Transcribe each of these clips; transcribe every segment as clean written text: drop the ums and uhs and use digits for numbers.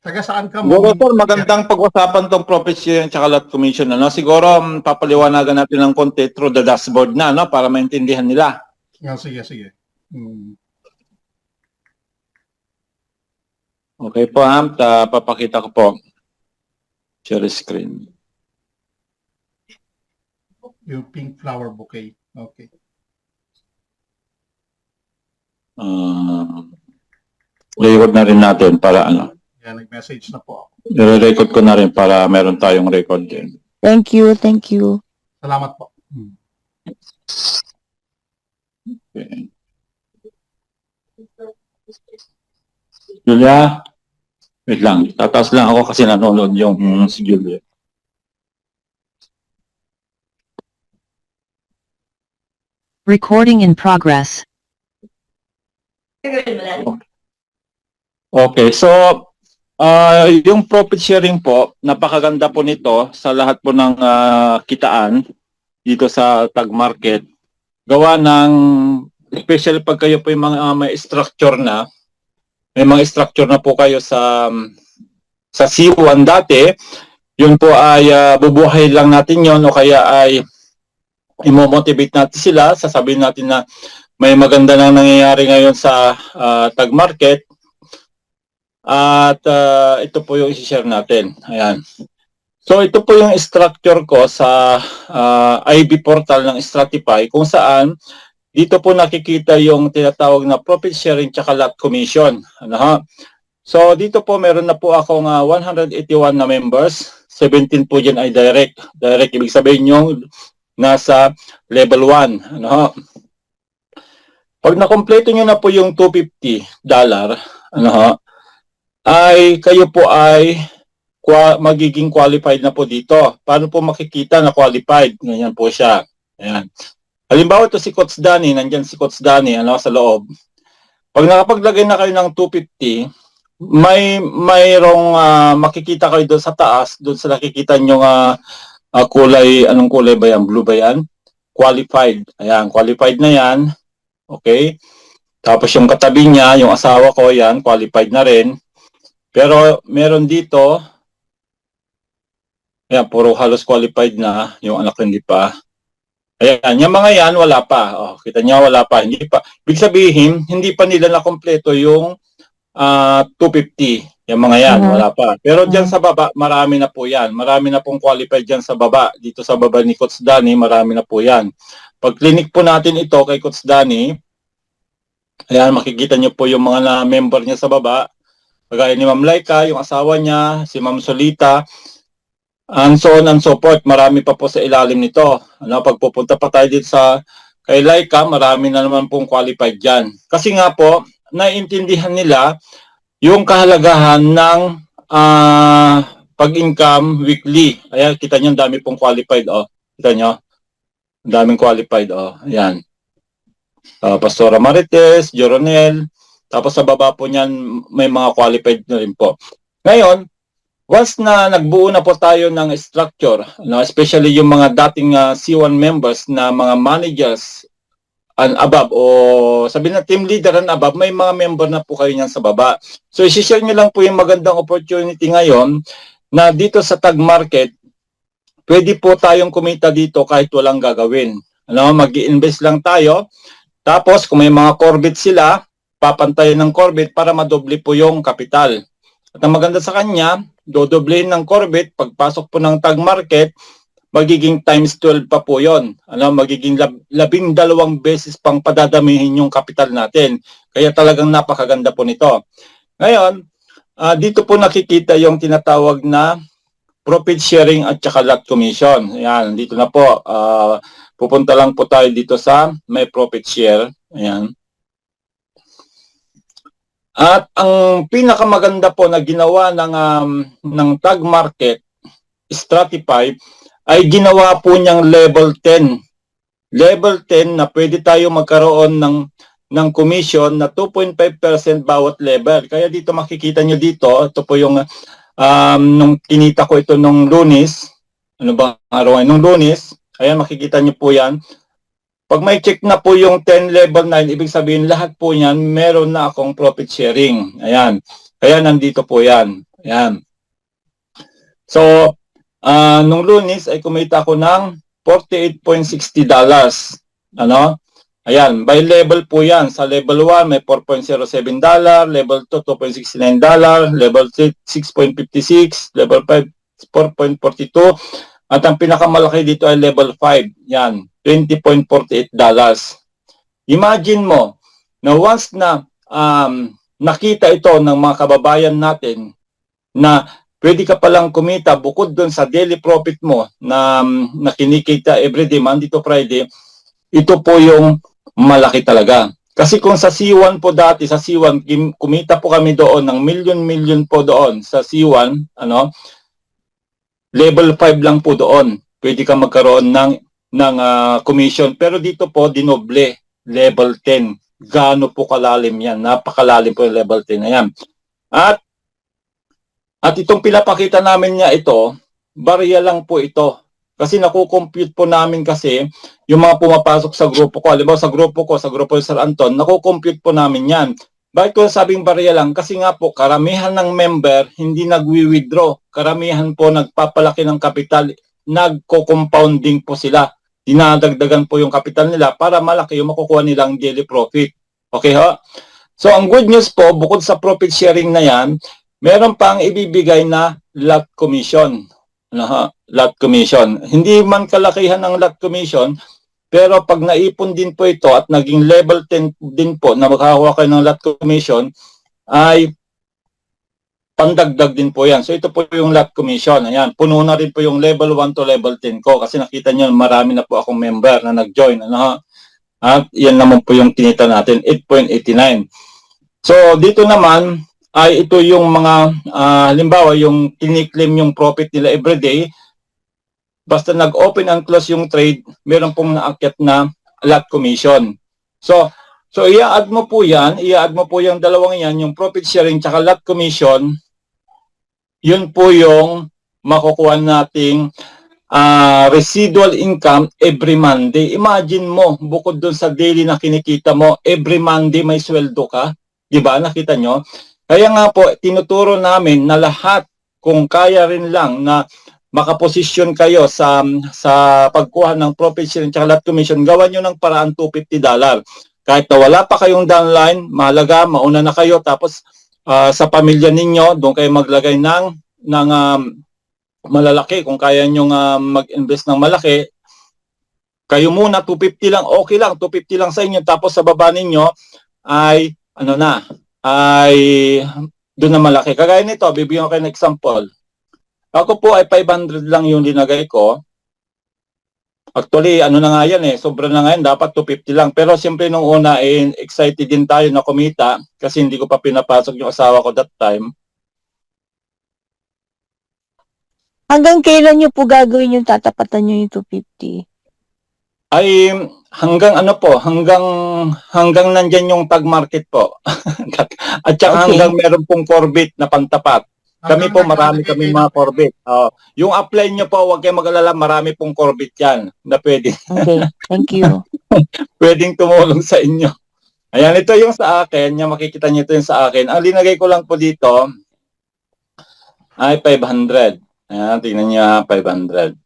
Taga saan ka mo? Siguro sir, magandang pag-usapan tong profit sharing at lot commission. Ano? Siguro papaliwanagan natin ng konti through the dashboard na, no? Para maintindihan nila. Sige, sige. Okay po, papakita ko po. Share screen. Yung pink flower bouquet. Okay. Record na rin natin para ano. Yan, nag-message na po ako. I-record ko na rin para meron tayong record din. Thank you, thank you. Salamat po. Okay. Julia, wait lang. Tataas lang ako kasi nanonood yung si Julia. Recording in progress. Okay, so yung profit sharing po, napakaganda po nito sa lahat po ng kitaan dito sa Tag Market. Gawa ng, especially pag kayo po yung mga may structure na, may mga structure na po kayo sa C1 dati, yun po ay bubuhay lang natin yon o kaya ay imo-motivate natin sila, sasabihin natin na may maganda nang nangyayari ngayon sa Tag Market. At ito po yung i-share natin. Ayan. So ito po yung structure ko sa IB portal ng Stratify kung saan dito po nakikita yung tinatawag na profit sharing tsaka lot commission. Ano ha? So dito po meron na po akong 181 na members. 17 po dyan ay direct. Direct ibig sabihin yung nasa level 1. Ano ha? Pag nakompleto nyo na po yung $250, ano ha? Ay kayo po ay magiging qualified na po dito. Paano po makikita na qualified? Ganyan po siya. Ayan. Halimbawa ito si Coach Danny, nandyan si Coach Danny sa loob. Pag nakapaglagay na kayo ng 250, mayroong makikita kayo doon sa taas, doon sa nakikita nyo kulay, anong kulay ba yan? Blue ba yan? Qualified. Ayan, qualified na yan. Okay. Tapos yung katabi niya, yung asawa ko, yan, qualified na rin. Pero meron dito, ayan, puro halos qualified na, yung anak hindi pa. Ayan, yung mga yan, wala pa. Oh, kita niya, wala pa, hindi pa. Ibig sabihin, hindi pa nila nakompleto yung 250. Yung mga yan, wala pa. Pero dyan sa baba, marami na po yan. Marami na pong qualified dyan sa baba. Dito sa baba ni Coach Danny, marami na po yan. Pag clinic po natin ito kay Coach Danny, ayan, makikita niyo po yung mga na-member niya sa baba. Kagaya ni Ma'am Laika, yung asawa niya, si Ma'am Solita, and so on and so forth. Marami pa po sa ilalim nito. Pag pupunta pa tayo dito sa kay Laika, marami na naman pong qualified dyan. Kasi nga po, naiintindihan nila yung kahalagahan ng pag-income weekly. Ayan, kita nyo, dami pong qualified. Oh. Kita nyo? Daming qualified. Oh. Ayan. Pastora Marites, Joronel. Tapos sa baba po niyan, may mga qualified na rin po. Ngayon, once na nagbuo na po tayo ng structure, especially yung mga dating C1 members na mga managers and above, o sabihin na team leader and above, may mga member na po kayo niyan sa baba. So, isi-share nyo lang po yung magandang opportunity ngayon na dito sa Tag Market, pwede po tayong kumita dito kahit walang gagawin. Mag-i-invest lang tayo. Tapos, kung may mga Corbett sila, papantayin ng Corbett para madoble po yung kapital. At ang maganda sa kanya, dodoblehin ng Corbett, pagpasok po ng Tag Market, magiging times 12 pa po yun. Magiging 12 beses pang padadamihin yung kapital natin. Kaya talagang napakaganda po nito. Ngayon, dito po nakikita yung tinatawag na profit sharing at saka lot commission. Ayan, dito na po. Pupunta lang po tayo dito sa may profit share. Ayan. At ang pinakamaganda po na ginawa ng Tag Market Stratify ay ginawa po niyang level 10. Level 10 na pwede tayo magkaroon ng commission na 2.5% bawat level. Kaya dito makikita niyo dito, ito po yung nung kinita ko ito nung Lunes. Ano ba araw ay nung Lunes? Ayan, makikita niyo po yan. Pag may check na po yung 10 level 9, ibig sabihin lahat po yan, meron na akong profit sharing. Ayan. Kaya nandito po yan. Ayan. So, nung Lunes ay kumita ako ng $48.60. Ano? Ayan, by level po yan. Sa level 1 may $4.07, level 2 $2.69, level 3 6.56, level 5 4.42, at ang pinakamalaki dito ay level 5. Yan, $20.48. Imagine mo na once na nakita ito ng mga kababayan natin na pwede ka palang kumita bukod doon sa daily profit mo na kinikita everyday, Monday to Friday, ito po yung malaki talaga. Kasi kung sa C1 po dati, sa C1, kumita po kami doon ng million po doon sa C1, ano, level 5 lang po doon. Pwede ka magkaroon ng commission. Pero dito po, dinoble, level 10. Gaano po kalalim yan? Napakalalim po yung level 10 na yan. At itong pinapakita namin niya ito, barya lang po ito. Kasi nakukompute po namin kasi yung mga pumapasok sa grupo ko. Halimbawa sa grupo ni Sir Anton, nakukompute po namin yan. Bakit ko sabing barya lang? Kasi nga po, karamihan ng member hindi nagwi-withdraw. Karamihan po nagpapalaki ng kapital, nagko-compounding po sila. Dinadagdagan po yung kapital nila para malaki yung makukuha nilang daily profit. Okay ho? So ang good news po, bukod sa profit sharing na yan, meron pang ibibigay na lot commission. Lot commission. Hindi man kalakihan ng lot commission, pero pag naipon din po ito at naging level 10 din po na makakuha kayo ng lot commission, ay pandagdag din po yan. So ito po yung lot commission. Ayan, puno na rin po yung level 1 to level 10 ko kasi nakita nyo marami na po akong member na nag-join. At yan naman po yung kinita natin, 8.89. So dito naman ay ito yung mga halimbawa yung kiniklaim yung profit nila everyday. Basta nag-open and close yung trade, meron pong naakyat na lot commission. So i-add mo po yung dalawang yan, yung profit sharing tsaka lot commission. Yun po yung makukuha nating residual income every Monday. Imagine mo, bukod dun sa daily na kinikita mo, every Monday may sweldo ka. Diba? Nakita nyo? Kaya nga po, tinuturo namin na lahat, kung kaya rin lang na makaposisyon kayo sa pagkuha ng profit sharing at lot commission, gawan nyo ng paraan $250. Kahit na wala pa kayong downline, mahalaga, mauna na kayo, tapos sa pamilya ninyo, doon kayo maglagay ng malalaki. Kung kaya nyo mag-invest ng malaki, kayo muna, $250 lang, okay lang, $250 lang sa inyo, tapos sa baba ninyo, ay ay doon na malaki. Kagaya nito, bibigyan ko kayo ng example. Ako po ay 500 lang yung linagay ko. Actually, na nga yan sobra na nga yan, dapat 250 lang. Pero siyempre nung una, excited din tayo na kumita kasi hindi ko pa pinapasok yung asawa ko that time. Hanggang kailan nyo po gagawin yung tatapatan nyo yung 250? Ay hanggang hanggang nandyan yung tag market po. At saka Okay. hanggang meron pong Corbett na pantapat. Kami po, marami kami mga Corbett. Yung apply nyo po, huwag kayong mag-alala, marami pong Corbett yan na pwede. Okay, thank you. Pwedeng tumulong sa inyo. Ayan, ito yung sa akin. Yung makikita nyo ito yung sa akin. Ang linagay ko lang po dito ay 500. Ayan, tingnan nyo 500.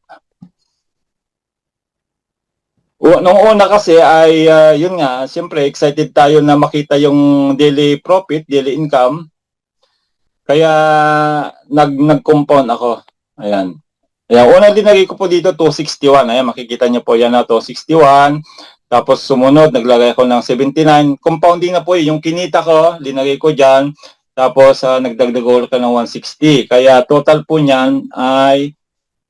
Nung una kasi ay yun nga, siyempre excited tayo na makita yung daily profit, daily income. Kaya nag-compound ako. Ayan. Ayan, unang linagay ko po dito 261. Ayan, makikita niyo po yan na 261. Tapos sumunod, naglagay ako ng 79. Compounding na po yung kinita ko, linagay ko diyan. Tapos nagdagdag ulit ka ng 160. Kaya total po niyan ay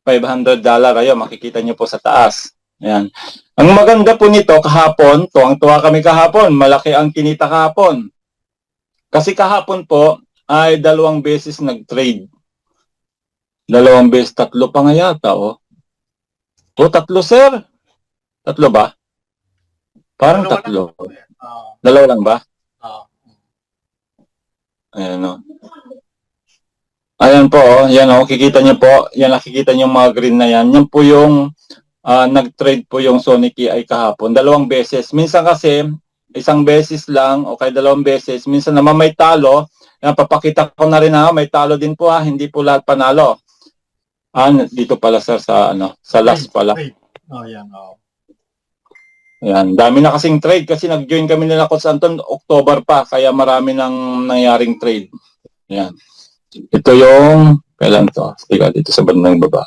$500. Ayan, makikita niyo po sa taas. Ayan. Ang maganda po nito kahapon, tuwang-tuwa kami kahapon, malaki ang kinita kahapon. Kasi kahapon po ay 2 beses nag-trade. 2 beses, 3 pa nga yata, O 3, sir? 3 ba? Parang 3. 2 lang ba? Ayan, Ayan po, yan kikita niyo po, yan nakikita niyo yung mga green na yan. Yan po yung nag-trade po yung Sonic AI kahapon. 2 beses. Minsan kasi, 1 beses lang o kaya 2 beses. Minsan naman may talo. Yan, papakita ko na rin may talo din po hindi po lahat panalo. Dito pala sir sa sa last pala. Trade. Oh, yan. Oh. Ayan, dami na kasing trade kasi nag-join kami nila Coach Anton October pa, kaya marami nang nangyaring trade. Ayan. Ito yung, kailan to? Teka, dito sa bandang baba.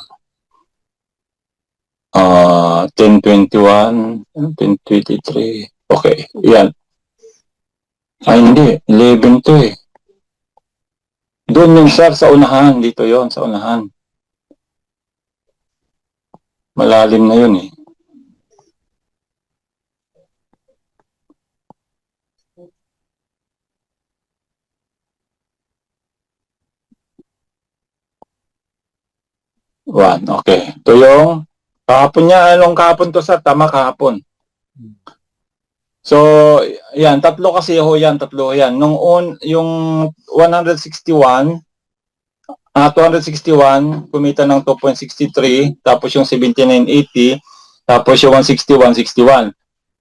10:21, 10:23. Okay, yan. Hindi, 11 to eh. Doon yung sir sa unahan, dito yon sa unahan. Malalim na yun eh. One, okay. Ito yung kahapon niya, anong kahapon to sir? Tama kahapon. So, yan, tatlo kasi tatlo yan. Yung 161, 261, kumita ng 2.63, tapos yung 79.80, tapos yung 160, 161.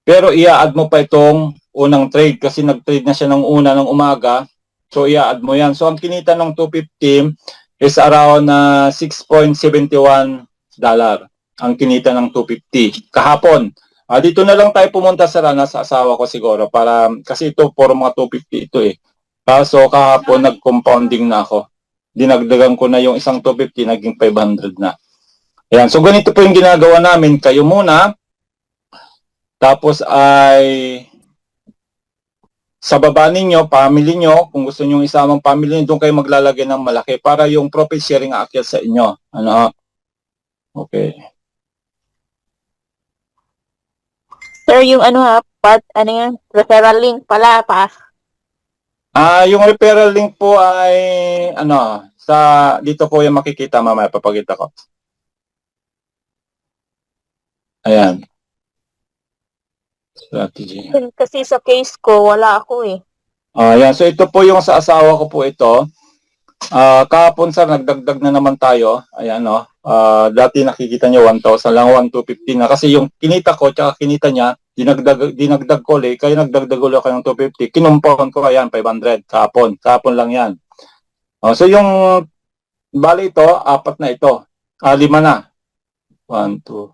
Pero i-add mo pa itong unang trade kasi nag-trade na siya ng una ng umaga. So, i-add mo yan. So, ang kinita ng 250 is around $6.71 ang kinita ng 250 kahapon. Dito na lang tayo pumunta sa asawa ko siguro para kasi ito puro mga 250 ito eh. So kahapon nag-compounding na ako. Dinagdagan ko na yung isang 250 naging 500 na. Ayan, so ganito po yung ginagawa namin. Kayo muna tapos ay sa baba ninyo, family nyo, kung gusto nyo isamang family nyo, doon kayo maglalagay ng malaki para yung profit sharing aakyat sa inyo. Okay. Sir, yung referral link pala pa. Yung referral link po ay dito po yung makikita mamaya papakita ko. Ayan. Strategy. Kasi sa case ko, wala ako eh. Ayan, so ito po yung sa asawa ko po ito. Kahapon sir, nagdagdag na naman tayo. Ayan dati nakikita nyo 1,000 lang, 1,250 na. Kasi yung kinita ko, tsaka kinita niya, dinagdag ko ulit, kaya nagdagdag ulit ako ng 250. Kinumpon ko, ayan, 500 kahapon. Kahapon lang yan. So yung, bali ito, 4 na ito. 5 na. 1, 2.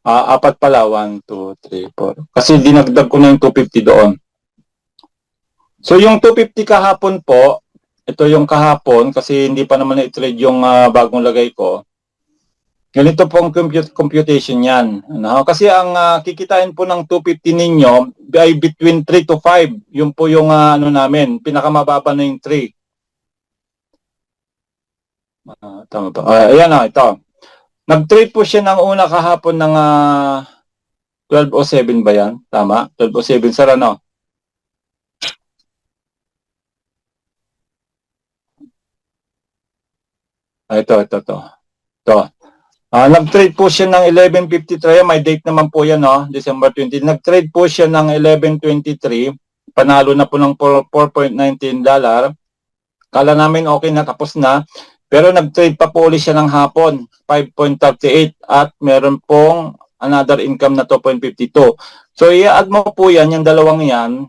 4 pala, 1, 2, 3, 4. Kasi dinagdag ko na yung 250 doon. So yung 250 kahapon po, ito yung kahapon kasi hindi pa naman na-trade yung bagong lagay ko. Ganito po ang computation yan. Kasi ang kikitain po ng 250 ninyo ay between 3 to 5. Yun po yung namin, pinakamababa na yung 3. Tama ba? Ayan ito. Nag-trade po siya ng una kahapon ng 12:07 ba yan? Tama? 12:07 sir Ito. Nag-trade po siya ng 11.53. May date naman po yan, December 20. Nag-trade po siya ng 11.23. Panalo na po ng $4.19. Kala namin okay na, tapos na. Pero nag-trade pa po ulit siya ng hapon, 5.38. At meron pong another income na 2.52. So, i-add mo po yan, yung dalawang yan,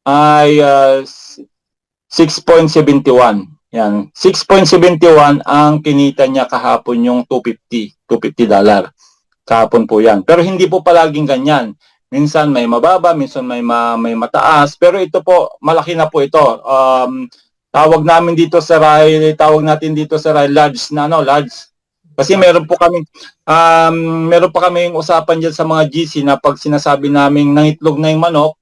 ay 6.71. Yan, 6.71 ang kinita niya kahapon yung $250. Kahapon po yan. Pero hindi po palaging ganyan. Minsan may mababa, minsan may mataas. Pero ito po, malaki na po ito. Tawag natin dito sa Rai large na large. Kasi meron pa kami yung usapan diyan sa mga GC na pag sinasabi naming nangitlog na yung manok,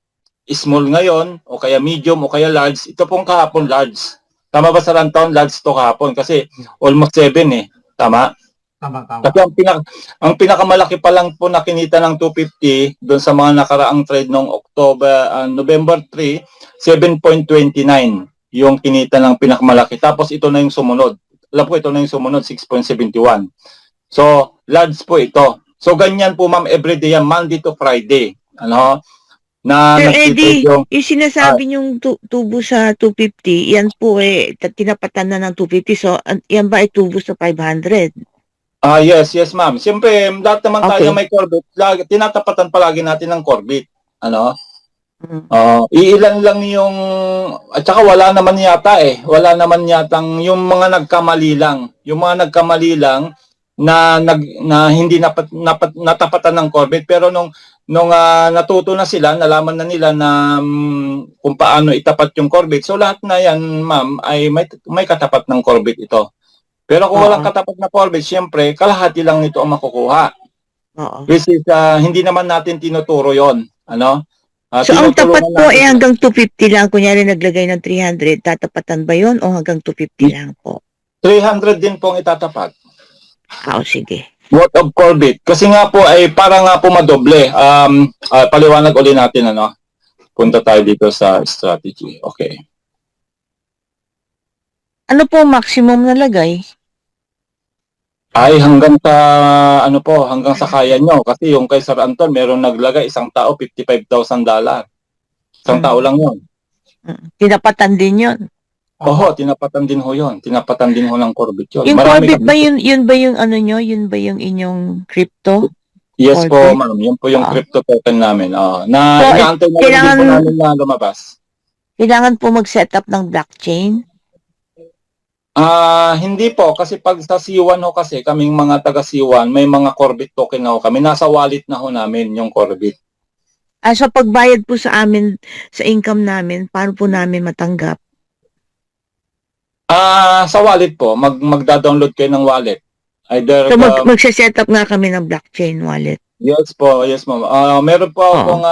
small ngayon, o kaya medium, o kaya large, ito pong kahapon large. Tama ba sa Rantown? Large to kahapon kasi almost 7 eh. Tama? Tama. Kasi ang pinakamalaki pa lang po na kinita ng 250 doon sa mga nakaraang trade noong November 3, 7.29 yung kinita ng pinakamalaki. Tapos ito na yung sumunod. Alam ko ito na yung sumunod, 6.71. So, large po ito. So, ganyan po ma'am, everyday yan, Monday to Friday. Na Sir Eddie, yung sinasabi niyong tubo sa 250, yan po tinapatan na ng 250. So, yan ba ay tubo sa 500? Yes ma'am. Siyempre, lahat naman tayo Okay. may Corvette, tinatapatan palagi natin ng Corvette. Iilan lang yung at saka wala naman yata wala naman yatang yung mga nagkamali lang na hindi natapatan ng Corbett, pero nung natuto na sila, nalaman na nila na kung paano itapat yung Corbett. So lahat na yan, ma'am, ay may katapat ng Corbett ito. Pero kung walang katapat na Corbett, syempre kalahati lang nito ang makukuha. Oo. Which is hindi naman natin tinuturo 'yon, ano? So, ang tapat Tinutulungan po natin- hanggang 250 lang. Kunyari, naglagay ng 300, tatapatan ba yun o hanggang 250 lang po? 300 din pong itatapat. Sige. Worth of Corbett. Kasi nga po ay para nga po madoble. Paliwanag uli natin, ano? Punta tayo dito sa strategy. Okay. Ano po ang maximum na lagay? Ay hanggang sa hanggang sa kaya nyo. Kasi yung kay Sir Anton, meron naglagay isang tao $55,000. Isang tao lang yun. Tinapatan din yun. Oho, tinapatan din ho yun. Tinapatan din ho ng Corbett yun. Yung Marami Corbett kami- ba yun ba yung ano nyo? Yun ba yung inyong crypto? Yes po, Corbett? ma'am. Yun po yung Ah. crypto token namin. Na So, inaantay na lang din po kailangan- namin na lumabas. Kailangan po mag-set up ng blockchain? Hindi po. Kasi pag sa C1 ho kasi, kaming mga taga C1, may mga Corbett token na ho kami. Nasa wallet na ho namin yung Corbett. So pagbayad po sa amin, sa income namin, paano po namin matanggap? Sa wallet po. Magda-download kayo ng wallet. Either So magse-set up nga kami ng blockchain wallet. yes po, yes ma'am. Meron po akong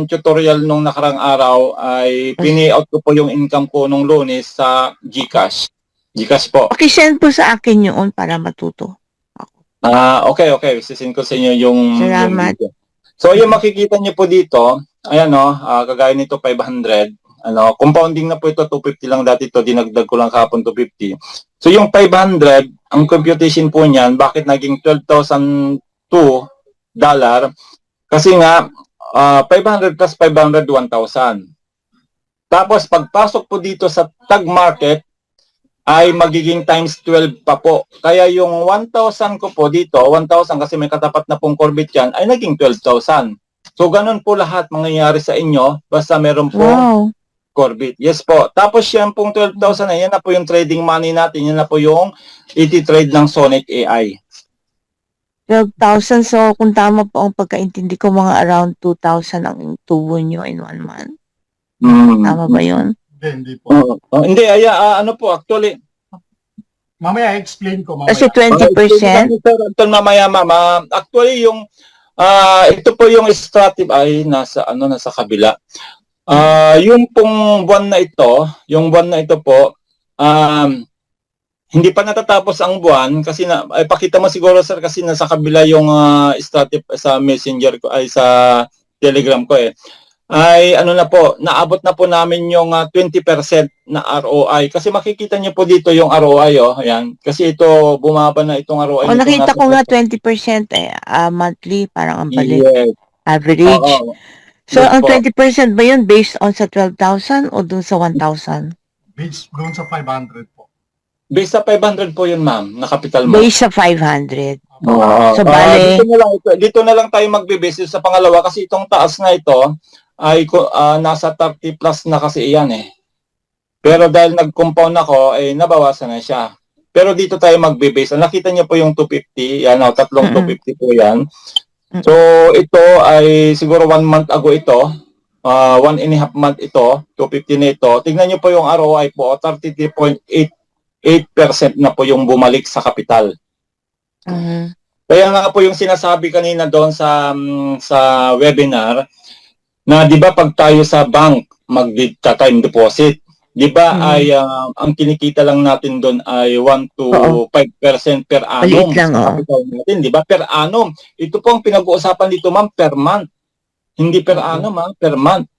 tutorial nung nakarang araw ay pini-out ko po yung income ko nung Lunes sa GCash. GCash po. Pakisend po sa akin yun para matuto. Okay. Sisend ko sa inyo yung Salamat. yung video. So yung makikita niyo po dito, ayan kagaya nito 500. Compounding na po ito, 250 lang dati ito, dinagdag ko lang kahapon 250. So yung 500, ang computation po niyan, bakit naging $12,002? Kasi nga, 500 plus 500, 1,000. Tapos pagpasok po dito sa tag market, ay magiging times 12 pa po. Kaya yung 1,000 ko po dito, 1,000 kasi may katapat na pong Corbett yan, ay naging 12,000. So ganun po lahat mangyayari sa inyo, basta meron po Wow. Corbett. Yes po. Tapos yan pong 12,000 na yan na po yung trading money natin. Yan na po yung iti-trade ng Sonic AI. 12,000. So kung tama po ang pagkaintindi ko, mga around 2,000 ang tubo nyo in 1 month. Tama ba yun? Hindi po. Hindi, ano po, actually, Mamaya explain ko. Mamaya. Kasi 20%. Mamaya, ma'am. Actually, yung, ito po yung strategy ay nasa kabila. Yung pong buwan na ito po, hindi pa natatapos ang buwan kasi ay pakita mo siguro sir kasi nasa kabila yung strategy sa Messenger ko ay sa Telegram ko ay naabot na po namin yung 20% na ROI kasi makikita niyo po dito yung ROI ayan kasi ito bumaba na itong ROI. Nakita ko nga 20% monthly parang ang balik. Yes. Average. So, Yes ang po. 20% ba yun based on sa 12,000 o dun sa 1,000? Based doon sa 500 po. Based sa 500 po yun ma'am na capital mo. Based sa 500. Oo. So, bale- dito na lang tayo magbe-base sa pangalawa kasi itong taas na ito ay nasa 30 plus na kasi iyan Pero dahil nag-compound ako, nabawasan na siya. Pero dito tayo magbe-base. Nakita niyo po yung 250, yan tatlong 250 po yan. So ito ay siguro 1 month ago ito, 1.5 month ito, 250 na ito. Tingnan niyo po yung ROI po, 33.88% na po yung bumalik sa kapital. Kaya nga po yung sinasabi kanina doon sa webinar na 'di ba pag tayo sa bank mag-time deposit, 'di ba ay ang kinikita lang natin doon ay 1 to 5% per annum Maliit lang, sa capital natin, 'di ba? Per annum. Ito po ang pinag-uusapan dito, ma'am, per month. Hindi per annum, per month.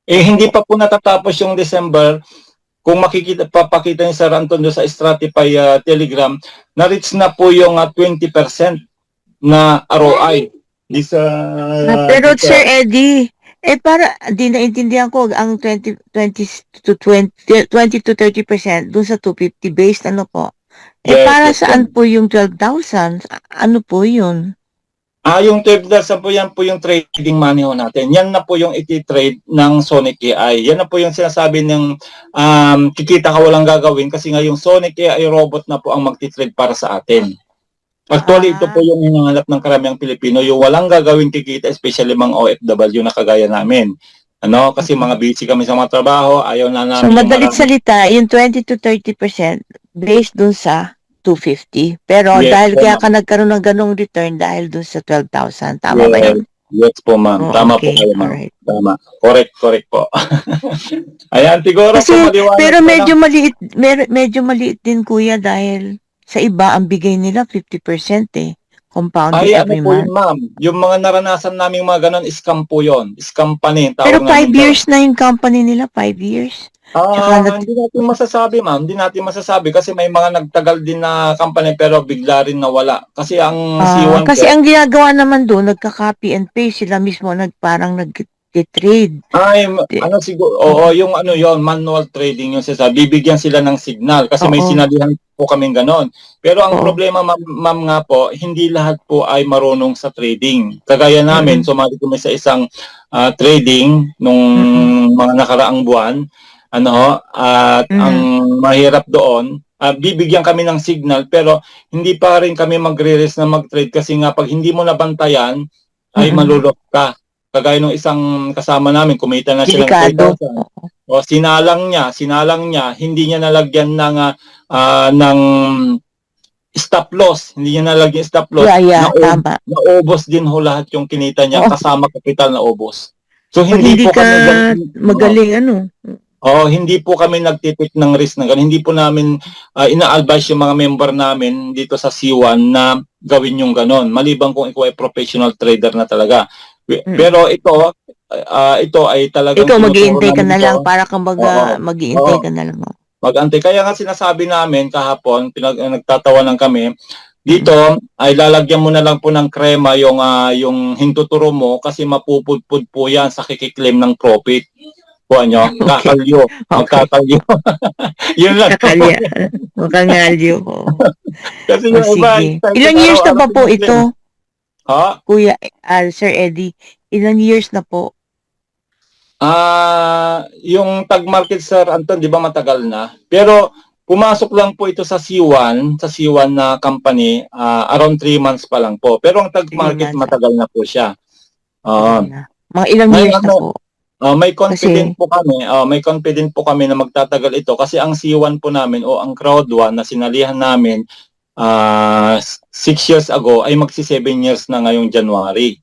Hindi pa po natatapos yung December. Kung papakita ni Sir Anton doon sa Stratify Telegram, na-reach na po yung 20% na ROI. Pero Sir Eddie, para di naintindihan ko ang 20 to 30% dun sa 250 based ano po. Yes, Para yes, saan po yung 12,000? Ano po yun? Yung $12 po yan po yung trading money ho natin. Yan na po yung iti-trade ng Sonic AI. Yan na po yung sinasabi ng kikita ka walang gagawin kasi nga yung Sonic AI robot na po ang magti-trade para sa atin. Actually, ito po yung hinahanap ng karamihang Pilipino, yung walang gagawin kikita, especially mga OFW na kagaya namin. Kasi mga busy kami sa mga trabaho, ayaw na namin. So, madalit salita, yung 20 to 30% based dun sa 250. Pero Yes, dahil kaya ma'am. ka nagkaroon ng ganong return dahil dun sa 12,000. Tama ba yun? Yes po, ma'am. Oh, Tama okay. po kayo, ma'am. Alright. Tama. Correct po. Ayan, siguro Kasi, po maliwanag pero ko medyo lang. maliit, medyo maliit din kuya dahil sa iba ang bigay nila 50% compounded Ay, every po yun, month. ma'am. Yung mga naranasan namin mga ganon, scam po yun. Scam pa rin. Pero Tawag 5 namin years na yung company nila, 5 years. Tsaka Hindi natin masasabi, ma'am. Hindi natin masasabi kasi may mga nagtagal din na company pero bigla rin nawala. Kasi ang C1 kasi ang ginagawa naman doon, nagka-copy and paste sila mismo, parang nag-trade. siguro, oo, yung yon manual trading yung sinasabi. Bibigyan sila ng signal kasi may Oo. sinalihan po kaming ganon. Pero ang Oo. problema, ma'am nga po, hindi lahat po ay marunong sa trading. Kagaya namin, sumali kami sa isang trading nung mga nakaraang buwan. At ang mahirap doon, bibigyan kami ng signal pero hindi pa rin kami magre-risk na mag-trade kasi nga pag hindi mo nabantayan ay malulok ka. Kagaya nung isang kasama namin, kumita na siya ng Delikado. 3,000. O sinalang niya, hindi niya nalagyan ng stop loss, hindi niya nalagyan stop loss. Yeah, tama. Naubos din ho lahat yung kinita niya kasama kapital na ubos. So Pag hindi po ka kami magaling, hindi po kami nagtitake ng risk ng ganun. Hindi po namin ina-advise yung mga member namin dito sa C1 na gawin yung ganun. Maliban kung ikaw ay professional trader na talaga. Pero ito ay talagang ikaw mag-iintay ka namin na ito. lang para kang mag-iintay ka na lang. Mag-antay. Kaya nga sinasabi namin kahapon, nagtatawanan kami, dito ay lalagyan mo na lang po ng krema yung hintuturo mo kasi mapupudpud po yan sa kikiklaim ng profit. Kuha nyo, kakalyo. Magkakalyo. Yun lang. Kakalya. Makangalyo. Kasi yung iba, Sige. Ilang years na ba po ito? Ha? Kuya, Sir Eddie, ilang years na po? Yung tag market, Sir Anton, di ba matagal na? Pero pumasok lang po ito sa C1 na company, around 3 months pa lang po. Pero ang tag market, matagal na po siya. Mga ilang years na po? May confident po kami na magtatagal ito kasi ang C1 po namin o ang crowd 1 na sinalihan namin 6 years ago ay magsi 7 years na ngayong January.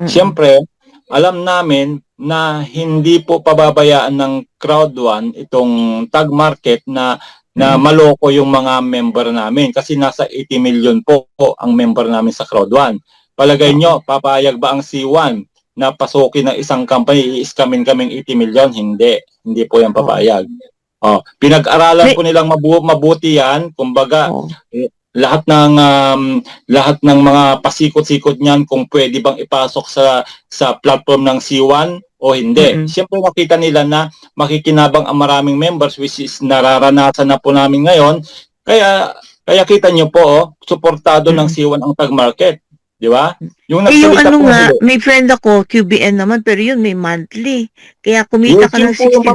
Siyempre, alam namin na hindi po pababayaan ng crowd 1 itong tag market na maloko yung mga member namin kasi nasa 80 million po ang member namin sa crowd 1. Palagay nyo, papayag ba ang C1 na pasukin ng isang company, i-scamin kaming 80 million? Hindi po yan papayag. Pinag-aralan po nilang mabuti yan, kumbaga lahat ng mga pasikot-sikot niyan kung pwede bang ipasok sa platform ng C1 o hindi. Siyempre makita nila na makikinabang ang maraming members which is nararanasan na po namin ngayon. Kaya kita nyo po, suportado ng C1 ang tag market. Di ba? Yung may friend ako, QBN naman, pero yun may monthly. Kaya kumita ka ng $60.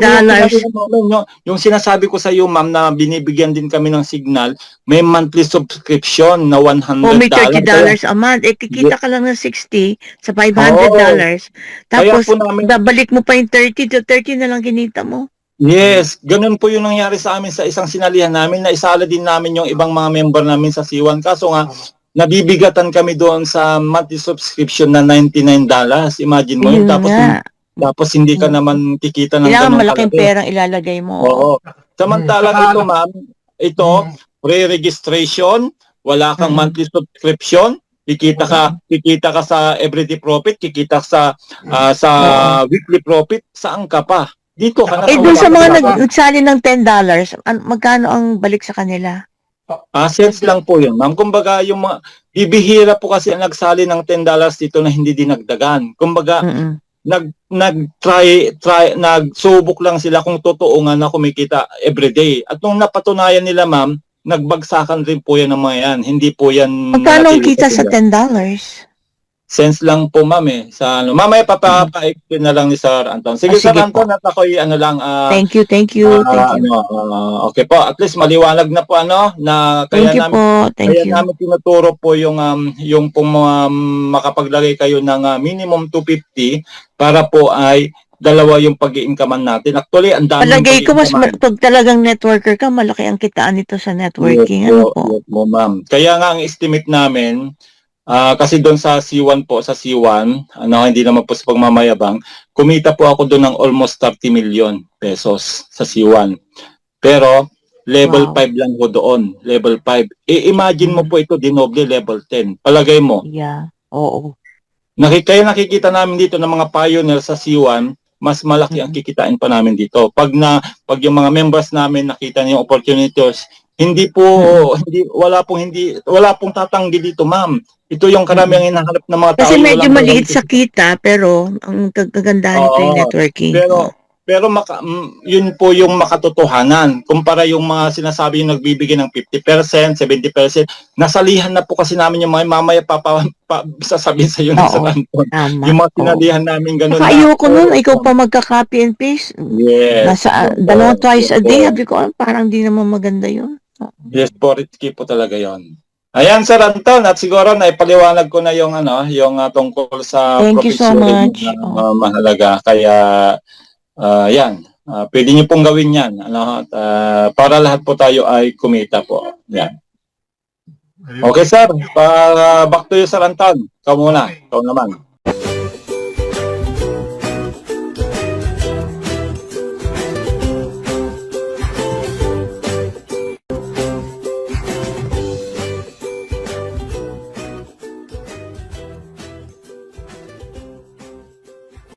Yung sinasabi ko sa iyo, ma'am, na binibigyan din kami ng signal, may monthly subscription na $100. May $30 a month. Kikita ka lang ng 60 sa $500. Tapos, babalik mo pa yung 30 to 30 na lang kinita mo. Yes, ganun po yung nangyari sa amin sa isang sinalihan namin na isala din namin yung ibang mga member namin sa C1. Kaso nga, nabibigatan kami doon sa monthly subscription na $99. Imagine mo yun. Tapos hindi ka naman kikita ng kailangan ganun malaking perang ilalagay mo. Oo. Samantalang ito, ma'am, pre-registration, wala kang monthly subscription, kikita ka sa everyday profit, kikita sa weekly profit, saan ka pa? Dito ka na. Doon sa mga nagsali ng $10, magkano ang balik sa kanila? Assets lang po yun, ma'am. Kumbaga, yung mga bibihira po kasi ang nagsali ng $10 dito na hindi dinagdagan. Kumbaga, nagsubok lang sila kung totoo nga na kumikita everyday. At nung napatunayan nila, ma'am, nagbagsakan rin po yan ng mga yan. Hindi po yan... Magkano ang kita sa $10? sense lang po ma'am sa ano. Mamaya papapa-explain na lang ni Sir Anton. Sige, Sige Sir Anton, po. at ako'y ano lang Thank you, thank you, thank you. okay po, at least maliwanag na po ano na Thank kaya you namin po, thank kaya you. namin tinuturo po yung pong makapaglagay kayo ng minimum 250 para po ay dalawa yung pag-i-incomean natin. Actually, ang dami yung Palagay ko mas pag-i-incomean. pag talagang networker ka, malaki ang kitaan nito sa networking. Ano po? Yes po, ma'am. Kaya nga ang estimate namin, kasi doon sa C1 po, sa C1, hindi naman po sa pagmamayabang, kumita po ako doon ng almost 30 million pesos sa C1. Pero, level Wow. 5 lang po doon. Level 5. Imagine mo po ito, dinoble level 10. Palagay mo. Yeah, oo. Kaya nakikita namin dito ng mga pioneer sa C1, mas malaki ang kikitain pa namin dito. Pag yung mga members namin nakita niyo yung opportunities, wala pong tatanggi dito, ma'am. Ito yung karamihan hinahanap ng mga tao. Kasi medyo walang maliit walang- sa kita, pero ang kagandahan nito yung Oo, networking. Pero yun po yung makatotohanan. Kumpara yung mga sinasabi yung nagbibigay ng 50%, 70%, nasalihan na po kasi namin yung mga mamaya sasabihin sa iyo ng Oo. Sir Anton. Tama. Yung mga Oo. sinalihan namin ganun. Saka ayoko nun, ikaw pa magka-copy and paste. Yes. Dalawang twice a day, Yes, sabi ko, parang di naman maganda yun. yes po, risky po talaga yon. Ayan, Sir Anton, at siguro na ipaliwanag ko na yung tungkol sa Thank you so profit sharing much. na mahalaga. Kaya yan, pwede niyo pong gawin yan, at, para lahat po tayo ay kumita po. Yan. Okay, sir. Back to you, Sir Anton. Ikaw muna. Ikaw naman.